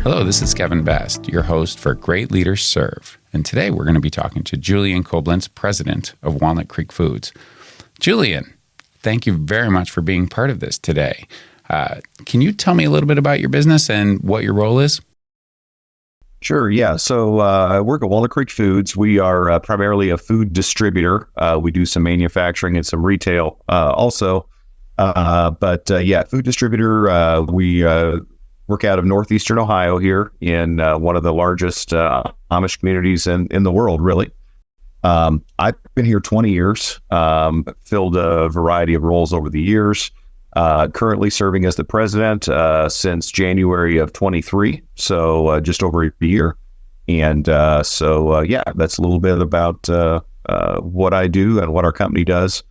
Hello, this is Kevin Best, your host for Great Leaders Serve. And today we're going to be talking to Julian Coblentz, president of Walnut Creek Foods. Julian, thank you very much for being part of this today. Can you tell me a little bit about your business and what your role is? Sure, yeah. So I work at Walnut Creek Foods. We are primarily a food distributor. We do some manufacturing and some retail also. But food distributor. We work out of northeastern Ohio here in one of the largest Amish communities in the world, really. I've been here 20 years, filled a variety of roles over the years, currently serving as the president since January of 23, so just over a year. And that's a little bit about what I do and what our company does.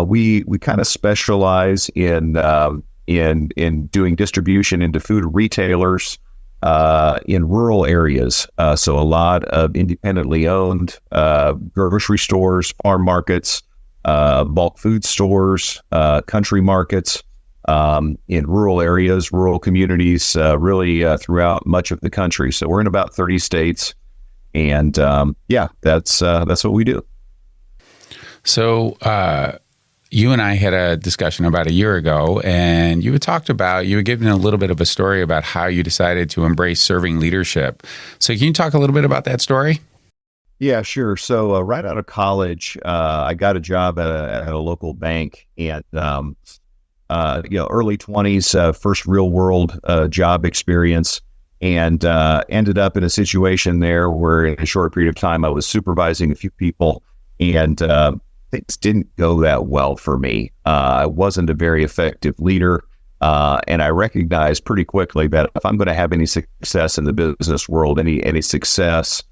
We kind of specialize in doing distribution into food retailers in rural areas. So a lot of independently owned grocery stores, farm markets, bulk food stores, country markets in rural areas, rural communities, really throughout much of the country. So we're in about 30 states, and that's what we do. So you and I had a discussion about a year ago, and you were giving a little bit of a story about how you decided to embrace serving leadership. So can you talk a little bit about that story? Yeah, sure. So right out of college, I got a job at a local bank, and early 20s, first real world job experience, and ended up in a situation there where in a short period of time I was supervising a few people, and things didn't go that well for me. I wasn't a very effective leader, and I recognized pretty quickly that if I'm going to have any success in the business world, any success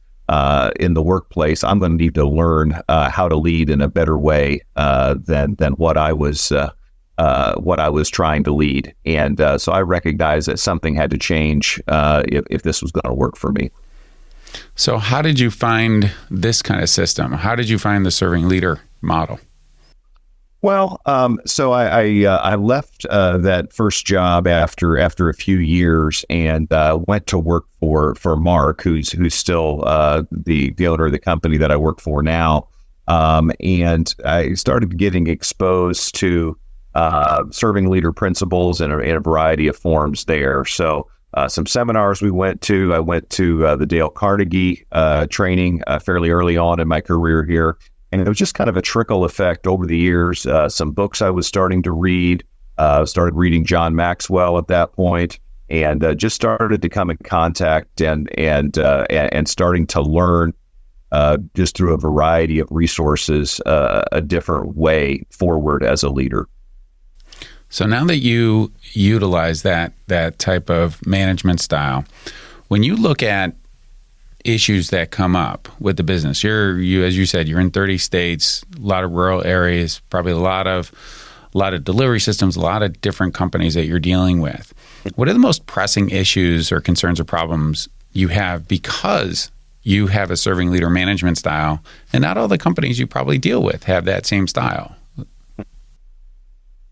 in the workplace, I'm going to need to learn how to lead in a better way than what I was trying to lead. And so I recognized that something had to change if this was going to work for me. So how did you find this kind of system? How did you find the serving leader model? Well, so I left that first job after a few years, and went to work for Mark, who's still the owner of the company that I work for now. And I started getting exposed to serving leader principles in a variety of forms there. So some seminars we went to. I went to the Dale Carnegie training fairly early on in my career here. And it was just kind of a trickle effect over the years. Some books I was starting to read, started reading John Maxwell at that point, and just started to come in contact and starting to learn just through a variety of resources, a different way forward as a leader. So now that you utilize that type of management style, when you look at issues that come up with the business, you as you said, you're in 30 states, a lot of rural areas, probably a lot of delivery systems, a lot of different companies that you're dealing with. What are the most pressing issues or concerns or problems you have because you have a serving leader management style, and not all the companies you probably deal with have that same style?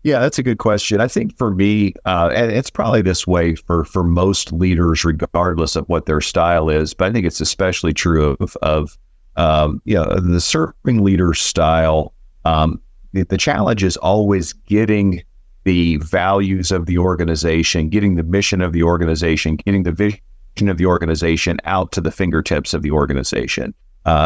Yeah, that's a good question. I think for me, and it's probably this way for most leaders, regardless of what their style is, but I think it's especially true of the serving leader style. The challenge is always getting the values of the organization, getting the mission of the organization, getting the vision of the organization out to the fingertips of the organization.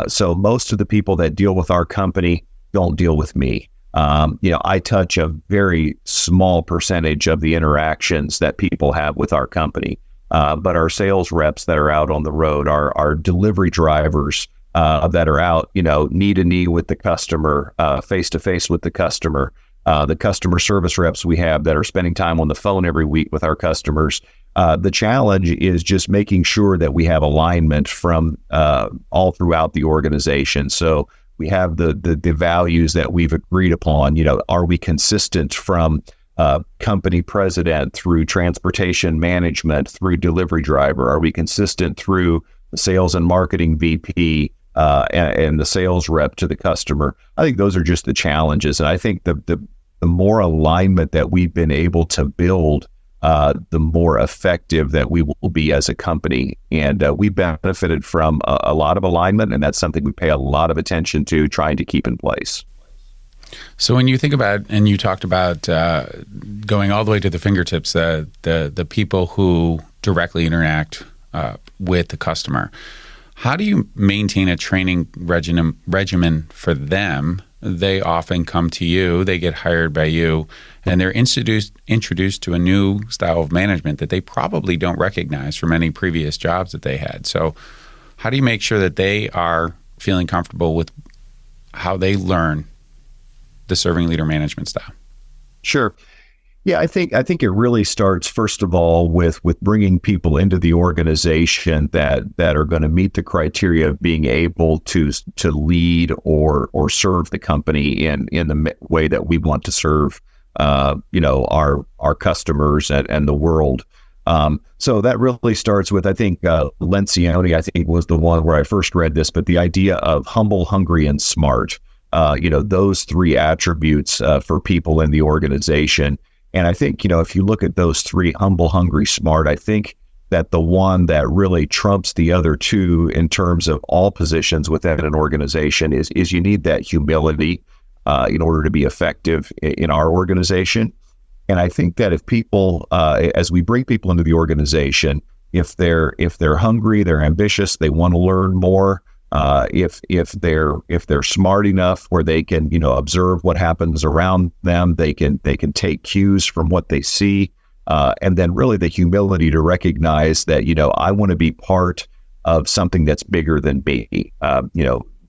So most of the people that deal with our company don't deal with me. I touch a very small percentage of the interactions that people have with our company. But our sales reps that are out on the road, our delivery drivers that are out, knee to knee with the customer, face to face with the customer, the customer service reps we have that are spending time on the phone every week with our customers. The challenge is just making sure that we have alignment from all throughout the organization. So we have the values that we've agreed upon. Are we consistent from company president through transportation management through delivery driver? Are we consistent through the sales and marketing VP and the sales rep to the customer? I think those are just the challenges. And I think the more alignment that we've been able to build the more effective that we will be as a company. And we benefited from a lot of alignment, and that's something we pay a lot of attention to trying to keep in place. So when you think about, and you talked about going all the way to the fingertips, the people who directly interact with the customer, how do you maintain a training regimen for them? They often come to you, they get hired by you, and they're introduced to a new style of management that they probably don't recognize from any previous jobs that they had. So how do you make sure that they are feeling comfortable with how they learn the servant leader management style? Sure. Yeah, I think it really starts, first of all, with bringing people into the organization that are going to meet the criteria of being able to lead or serve the company in the way that we want to serve our customers and the world. So that really starts with, I think, Lencioni, I think, was the one where I first read this, but the idea of humble, hungry, and smart. Those three attributes for people in the organization. And I think, if you look at those three, humble, hungry, smart, I think that the one that really trumps the other two in terms of all positions within an organization is you need that humility in order to be effective in our organization. And I think that if people, as we bring people into the organization, if they're hungry, they're ambitious, they want to learn more, if they're smart enough where they can observe what happens around them, they can take cues from what they see, and then really the humility to recognize that I want to be part of something that's bigger than me.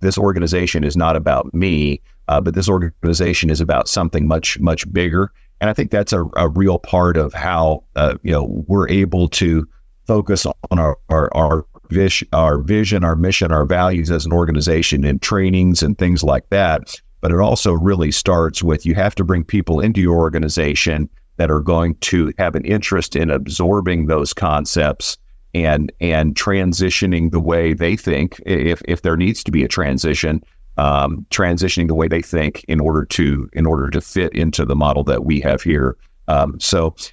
This organization is not about me, but this organization is about something much bigger. And I think that's a real part of how we're able to focus on our vision, our mission, our values as an organization in trainings and things like that. But it also really starts with, you have to bring people into your organization that are going to have an interest in absorbing those concepts and transitioning the way they think, if there needs to be a transitioning the way they think in order to fit into the model that we have here. And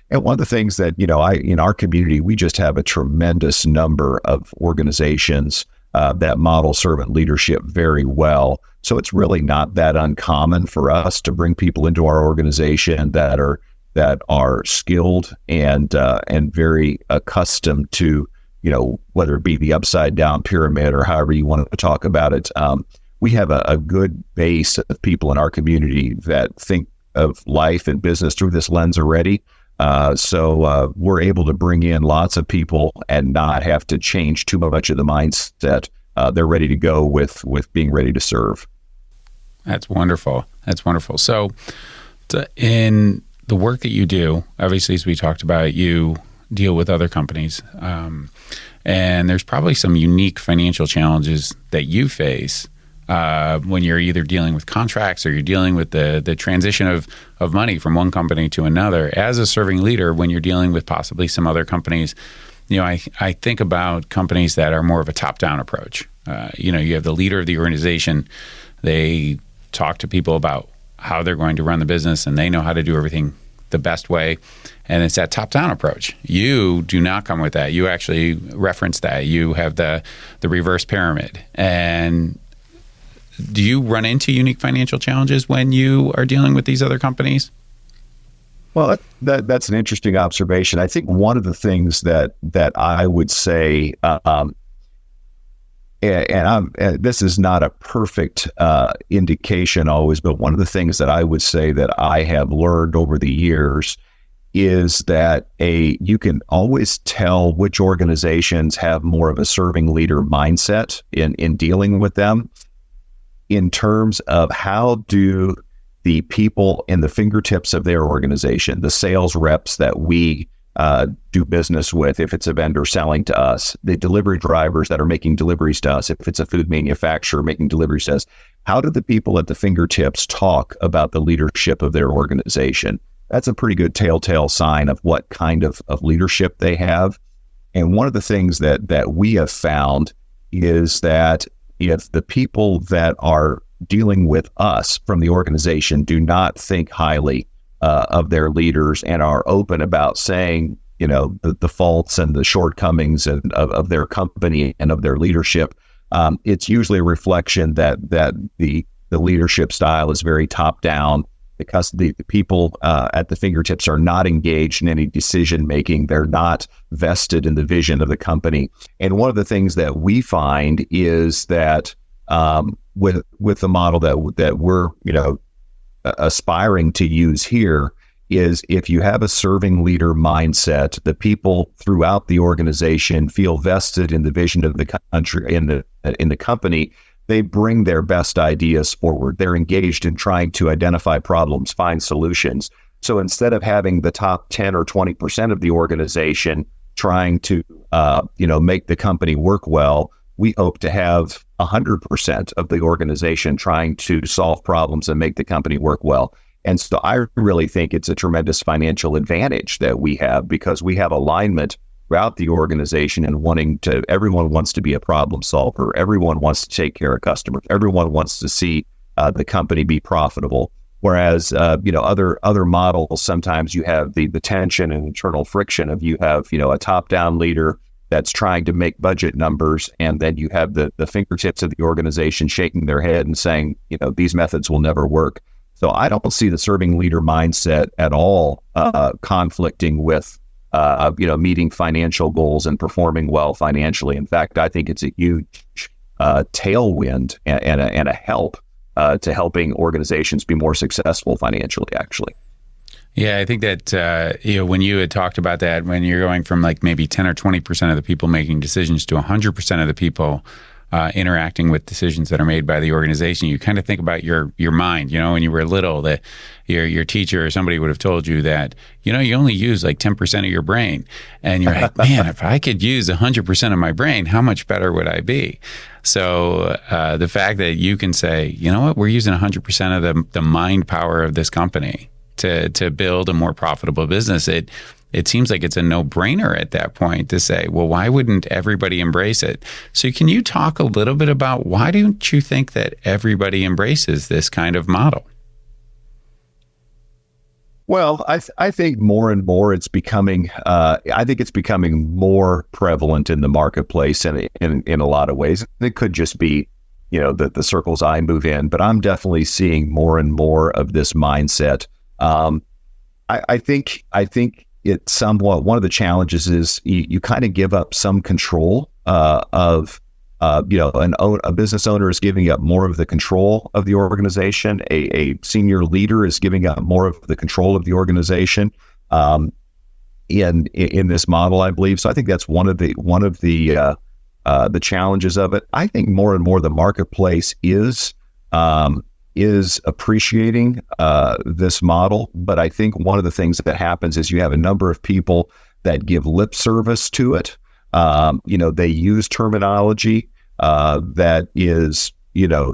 one of the things that, in our community, we just have a tremendous number of organizations that model servant leadership very well. So it's really not that uncommon for us to bring people into our organization that are skilled and very accustomed to, whether it be the upside down pyramid or however you want to talk about it. We have a good base of people in our community that think of life and business through this lens already. So we're able to bring in lots of people and not have to change too much of the mindset. They're ready to go with being ready to serve. That's wonderful. So in the work that you do, obviously, as we talked about, you deal with other companies. And there's probably some unique financial challenges that you face when you're either dealing with contracts or you're dealing with the transition of money from one company to another. As a serving leader, when you're dealing with possibly some other companies, I think about companies that are more of a top-down approach. You have the leader of the organization. They talk to people about how they're going to run the business, and they know how to do everything the best way. And it's that top-down approach. You do not come with that. You actually reference that. You have the reverse pyramid. And do you run into unique financial challenges when you are dealing with these other companies? Well, that's an interesting observation. I think one of the things that I would say, this is not a perfect indication always, but one of the things that I would say that I have learned over the years is that you can always tell which organizations have more of a serving leader mindset in dealing with them, in terms of how do the people in the fingertips of their organization, the sales reps that we do business with, if it's a vendor selling to us, the delivery drivers that are making deliveries to us, if it's a food manufacturer making deliveries to us, how do the people at the fingertips talk about the leadership of their organization? That's a pretty good telltale sign of what kind of leadership they have. And one of the things that we have found is that if the people that are dealing with us from the organization do not think highly of their leaders and are open about saying, the faults and the shortcomings of their company and of their leadership, it's usually a reflection that the leadership style is very top down, because the people at the fingertips are not engaged in any decision making. They're not vested in the vision of the company. And one of the things that we find is that with the model that we're aspiring to use here, is if you have a serving leader mindset, the people throughout the organization feel vested in the vision of the country, in the company. They bring their best ideas forward. They're engaged in trying to identify problems, find solutions. So instead of having the top 10 or 20% of the organization trying to make the company work well, we hope to have 100% of the organization trying to solve problems and make the company work well. And so I really think it's a tremendous financial advantage that we have, because we have alignment throughout the organization and everyone wants to be a problem solver. Everyone wants to take care of customers. Everyone wants to see the company be profitable. Whereas, other models, sometimes you have the tension and internal friction of, you have, a top-down leader that's trying to make budget numbers, and then you have the fingertips of the organization shaking their head and saying, these methods will never work. So I don't see the serving leader mindset at all conflicting with, meeting financial goals and performing well financially. In fact, I think it's a huge tailwind and a help to helping organizations be more successful financially, actually. Yeah, I think that, when you had talked about that, when you're going from like maybe 10 or 20% of the people making decisions to 100% of the people interacting with decisions that are made by the organization, you kind of think about your mind. When you were little, that your teacher or somebody would have told you that, you only use like 10% of your brain. And you're like, man, if I could use 100% of my brain, how much better would I be? So the fact that you can say, you know what, we're using 100% of the mind power of this company to build a more profitable business, it seems like it's a no-brainer at that point to say, well, why wouldn't everybody embrace it? So can you talk a little bit about why don't you think that everybody embraces this kind of model? Well, I think more and more it's becoming, more prevalent in the marketplace and in a lot of ways. It could just be, the circles I move in, but I'm definitely seeing more and more of this mindset. I think it's somewhat, one of the challenges is you kind of give up some control of a business owner is giving up more of the control of the organization. A senior leader is giving up more of the control of the organization in this model, I believe. So I think that's one of the challenges of it. I think more and more the marketplace is appreciating this model, but I think one of the things that happens is you have a number of people that give lip service to it. They use terminology that is,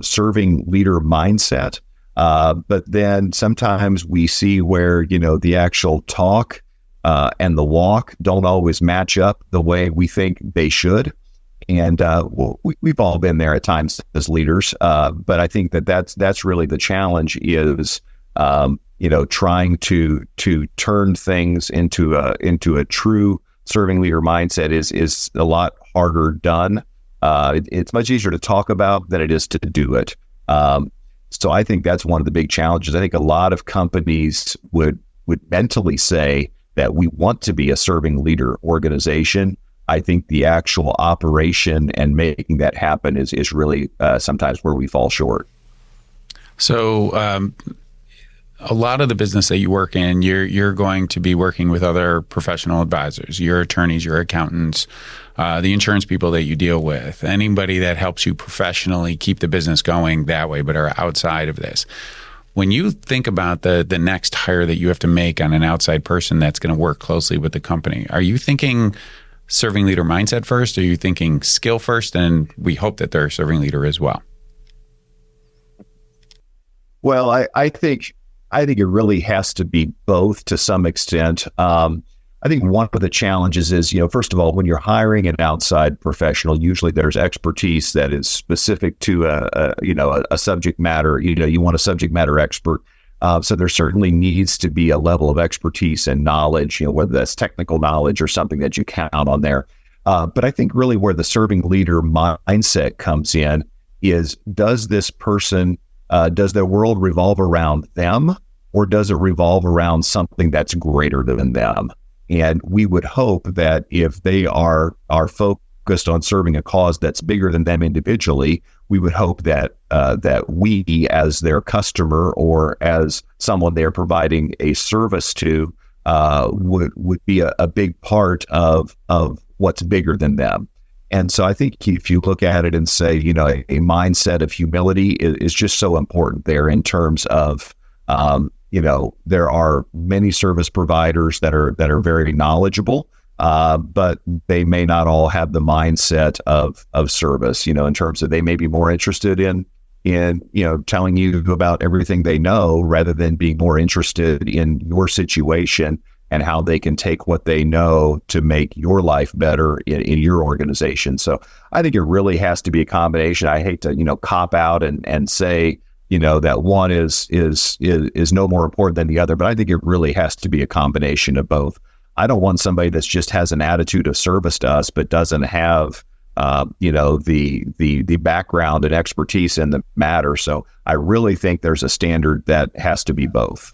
serving leader mindset. But then sometimes we see where, the actual talk and the walk don't always match up the way we think they should. And we've all been there at times as leaders, but I think that's really the challenge is, trying to turn things into a true serving leader mindset is a lot harder done. It's much easier to talk about than it is to do it. So I think that's one of the big challenges. I think a lot of companies would mentally say that we want to be a serving leader organization. I think the actual operation and making that happen is really sometimes where we fall short. So a lot of the business that you work in, you're going to be working with other professional advisors, your attorneys, your accountants, the insurance people that you deal with, anybody that helps you professionally keep the business going that way, but are outside of this. When you think about the next hire that you have to make on an outside person that's going to work closely with the company, are you thinking serving leader mindset first? Or are you thinking skill first? And we hope that they're a serving leader as well. Well, I think it really has to be both to some extent. I think one of the challenges is, first of all, when you're hiring an outside professional, usually there's expertise that is specific to a subject matter. You want a subject matter expert. So there certainly needs to be a level of expertise and knowledge, whether that's technical knowledge or something that you count on there. But I think really where the serving leader mindset comes in is, does this person, does their world revolve around them, or does it revolve around something that's greater than them? And we would hope that if they are focused on serving a cause that's bigger than them individually, we would hope that that we, as their customer or as someone they're providing a service to, would be a big part of what's bigger than them. And so I think if you look at it and say, a mindset of humility is just so important there, in terms of, there are many service providers that are very knowledgeable, but they may not all have the mindset of service, in terms of they may be more interested in telling you about everything they know, rather than being more interested in your situation and how they can take what they know to make your life better in your organization. So I think it really has to be a combination. I hate to, cop out and say, that one is no more important than the other, but I think it really has to be a combination of both. I don't want somebody that just has an attitude of service to us, but doesn't have, the background and expertise in the matter. So I really think there's a standard that has to be both.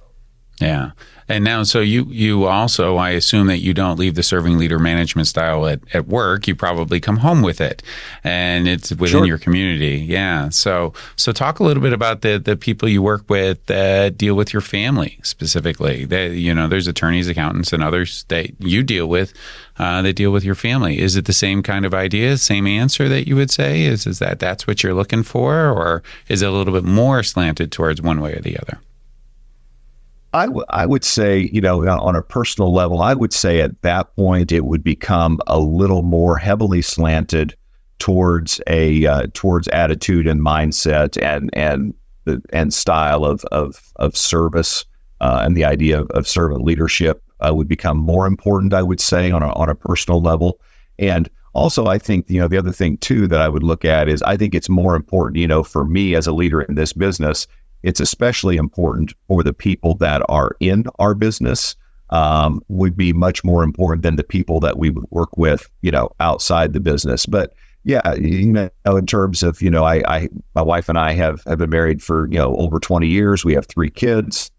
Yeah. And now, so you also, I assume that you don't leave the serving leader management style at work. You probably come home with it, and it's within your community. Yeah. So talk a little bit about the people you work with that deal with your family specifically. There's attorneys, accountants, and others that you deal with that deal with your family. Is it the same kind of idea, same answer that you would say? Is that's what you're looking for, or is it a little bit more slanted towards one way or the other? I would say, on a personal level, I would say at that point it would become a little more heavily slanted towards towards attitude and mindset and style of service, and the idea of servant leadership would become more important, I would say, on a personal level. And also, I think the other thing too that I would look at is, I think it's more important, for me as a leader in this business. It's especially important for the people that are in our business, would be much more important than the people that we would work with, outside the business. But yeah, in terms of, my wife and I have been married for, over 20 years. We have 3 kids,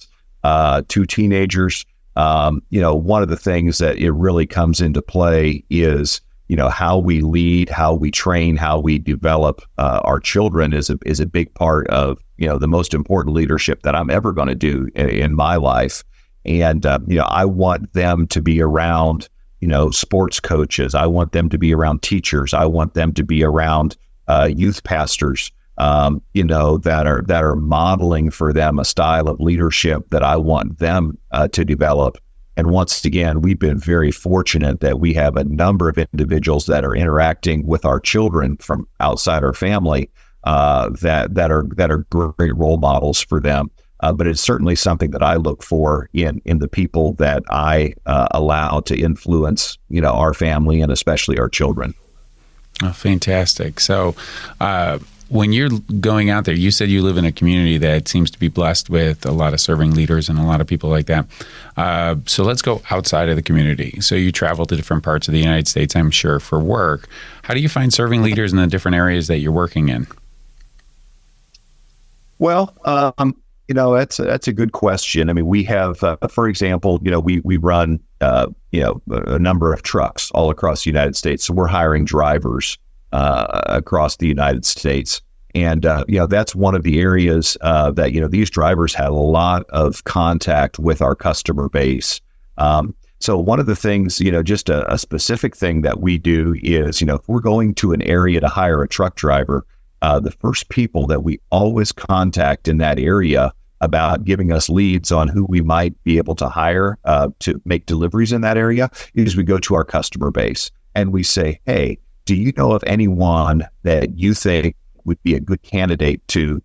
2 teenagers. One of the things that it really comes into play is, how we lead, how we train, how we develop our children is a big part of, the most important leadership that I'm ever going to do in my life. And, I want them to be around, sports coaches. I want them to be around teachers. I want them to be around youth pastors, that are modeling for them a style of leadership that I want them to develop. And once again, we've been very fortunate that we have a number of individuals that are interacting with our children from outside our family, that are great role models for them. But it's certainly something that I look for in the people that I allow to influence, our family and especially our children. Oh, fantastic. So, when you're going out there, you said you live in a community that seems to be blessed with a lot of serving leaders and a lot of people like that. So let's go outside of the community. So you travel to different parts of the United States, I'm sure, for work. How do you find serving leaders in the different areas that you're working in? Well, that's a good question. I mean, we have, for example, we run, a number of trucks all across the United States. So we're hiring drivers across the United States. And, that's one of the areas that, these drivers have a lot of contact with our customer base. So one of the things, just a specific thing that we do is, if we're going to an area to hire a truck driver, the first people that we always contact in that area about giving us leads on who we might be able to hire to make deliveries in that area is we go to our customer base and we say, hey, do you know of anyone that you think would be a good candidate to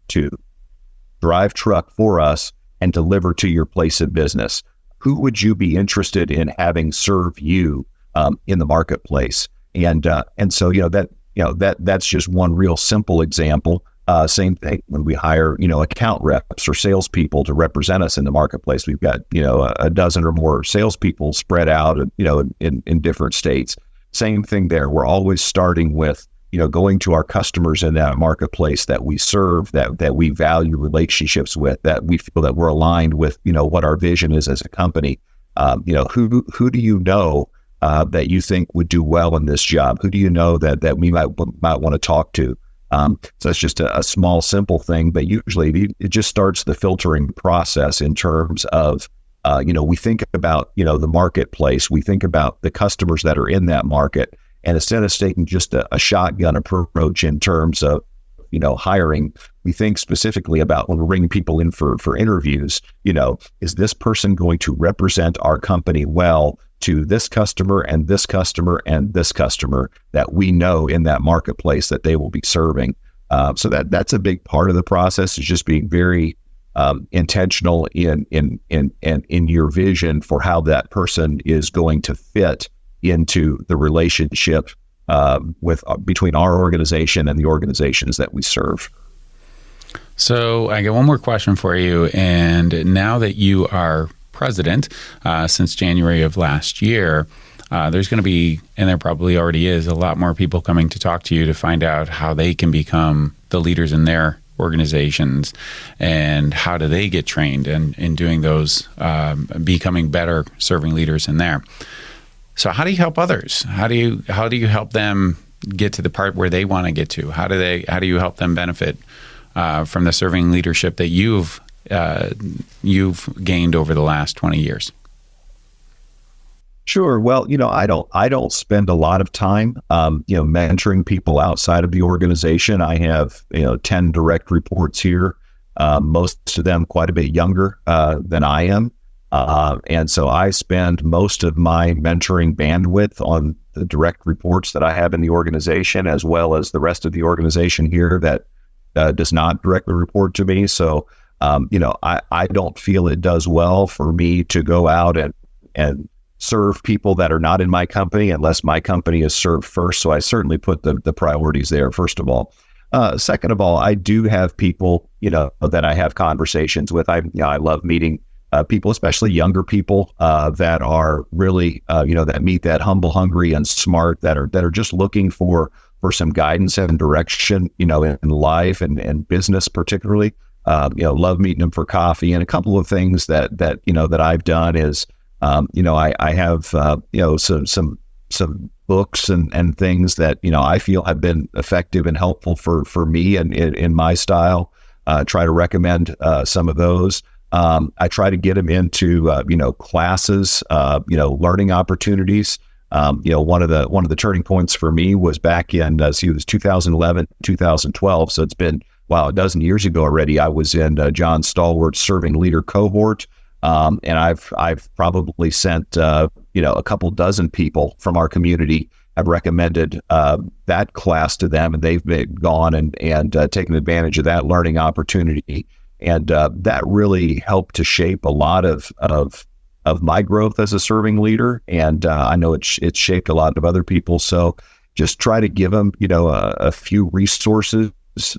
drive truck for us and deliver to your place of business? Who would you be interested in having serve you in the marketplace? And so that's just one real simple example. Same thing when we hire, account reps or salespeople to represent us in the marketplace. We've got, a dozen or more salespeople spread out, in different states. Same thing there. We're always starting with, going to our customers in that marketplace that we serve, that we value relationships with, that we feel that we're aligned with, what our vision is as a company. Who do you know that you think would do well in this job? Who do you know that we might want to talk to? So it's just a small, simple thing, but usually it just starts the filtering process in terms of, we think about, the marketplace, we think about the customers that are in that market. And instead of taking just a shotgun approach in terms of, hiring, we think specifically about when we're bringing people in for interviews, is this person going to represent our company well to this customer and this customer and this customer that we know in that marketplace that they will be serving. So that's a big part of the process, is just being very intentional in your vision for how that person is going to fit into the relationship between our organization and the organizations that we serve. So I got one more question for you. And now that you are president since January of last year, there's going to be, and there probably already is, a lot more people coming to talk to you to find out how they can become the leaders in their organizations and how do they get trained in doing those, becoming better serving leaders in there. So how do you help others? How do you help them get to the part where they want to get to? How do you help them benefit from the serving leadership that you've gained over the last 20 years? Sure. Well, I don't spend a lot of time, mentoring people outside of the organization. I have, 10 direct reports here, most of them quite a bit younger than I am. And so I spend most of my mentoring bandwidth on the direct reports that I have in the organization, as well as the rest of the organization here that does not directly report to me. So, I don't feel it does well for me to go out and serve people that are not in my company unless my company is served first. So I certainly put the priorities there, first of all. Second of all, I do have people, that I have conversations with. I love meeting people, especially younger people that are really, that meet that humble, hungry, and smart, that are just looking for some guidance and direction, in life and business particularly. Love meeting them for coffee. And a couple of things that I've done is, I have, some books and things that, I feel have been effective and helpful for me and in my style. Try to recommend some of those. I try to get them into, classes, learning opportunities. One of the turning points for me was back in, it was 2011, 2012. So it's been, a dozen years ago already. I was in John Stahl-wert's serving leader cohort. And I've probably sent, a couple dozen people from our community. I've recommended that class to them, and they've gone and taken advantage of that learning opportunity. And that really helped to shape a lot of my growth as a serving leader. And I know it's shaped a lot of other people. So just try to give them, a few resources,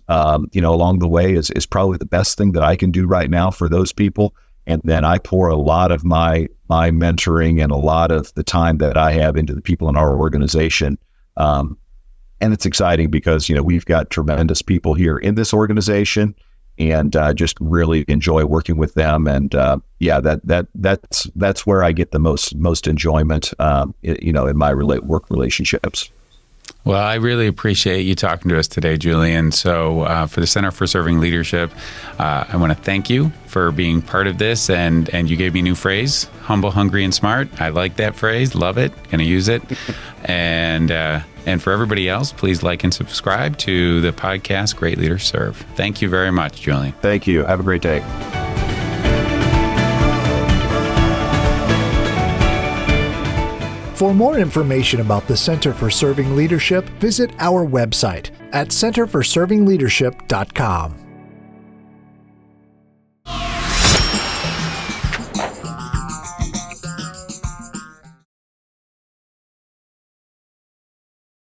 along the way is probably the best thing that I can do right now for those people. And then I pour a lot of my mentoring and a lot of the time that I have into the people in our organization. And it's exciting because, we've got tremendous people here in this organization, and just really enjoy working with them. And that's where I get the most enjoyment, in my work relationships. Well, I really appreciate you talking to us today, Julian. So for the Center for Serving Leadership, I want to thank you for being part of this. And you gave me a new phrase, humble, hungry, and smart. I like that phrase. Love it. Going to use it. And for everybody else, please like and subscribe to the podcast, Great Leaders Serve. Thank you very much, Julian. Thank you. Have a great day. For more information about the Center for Serving Leadership, visit our website at centerforservingleadership.com.